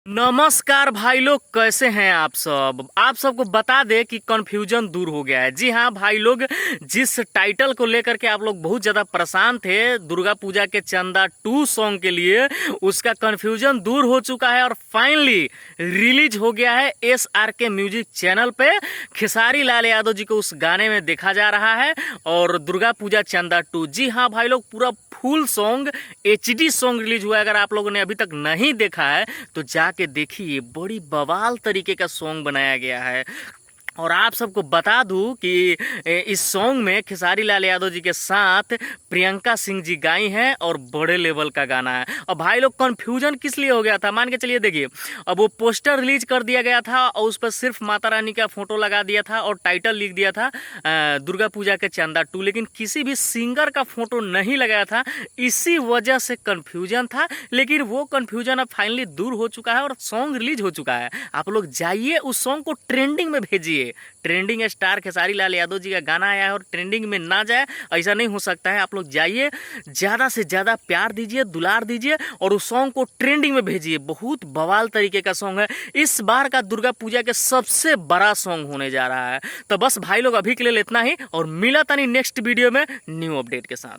नमस्कार भाई लोग, कैसे हैं आप सब। आप सबको बता दें कि कन्फ्यूजन दूर हो गया है। जी हाँ भाई लोग, जिस टाइटल को लेकर के आप लोग बहुत ज़्यादा परेशान थे दुर्गा पूजा के चंदा 2 सॉन्ग के लिए, उसका कन्फ्यूजन दूर हो चुका है और फाइनली रिलीज हो गया है SRK म्यूजिक चैनल पे। खेसारी लाल यादव जी को उस गाने में देखा जा रहा है और दुर्गा पूजा चंदा 2। जी हाँ भाई लोग, पूरा full song HD song release हुआ है। अगर आप लोगों ने अभी तक नहीं देखा है तो जाके देखिए, बड़ी बवाल तरीके का सॉन्ग बनाया गया है। और आप सबको बता दूं कि इस सॉन्ग में खेसारी लाल यादव जी के साथ प्रियंका सिंह जी गाई हैं और बड़े लेवल का गाना है। और भाई लोग, कंफ्यूजन किस लिए हो गया था, मान के चलिए। देखिए, अब वो पोस्टर रिलीज कर दिया गया था और उस पर सिर्फ माता रानी का फोटो लगा दिया था और टाइटल लिख दिया था दुर्गा पूजा के चंदा 2, लेकिन किसी भी सिंगर का फोटो नहीं लगाया था। इसी वजह से कंफ्यूजन था, लेकिन वो कंफ्यूजन अब फाइनली दूर हो चुका है और सॉन्ग रिलीज हो चुका है। आप लोग जाइए, उस सॉन्ग को ट्रेंडिंग में भेजिए। ट्रेंडिंग स्टार खेसारी लाल यादव जी का गाना आया है और ट्रेंडिंग में ना जाए, ऐसा नहीं हो सकता है। आप लोग जाइए, ज़्यादा से ज़्यादा प्यार दीजिए, दुलार दीजिए और उस सॉन्ग को ट्रेंडिंग में भेजिए। बहुत बवाल तरीके का सॉन्ग है, इस बार का दुर्गा पूजा के सबसे बड़ा सॉन्ग होने जा रहा है। तो बस भाई लोग, अभी के लिए इतना ही और मिला तनी नेक्स्ट वीडियो में न्यू अपडेट के साथ।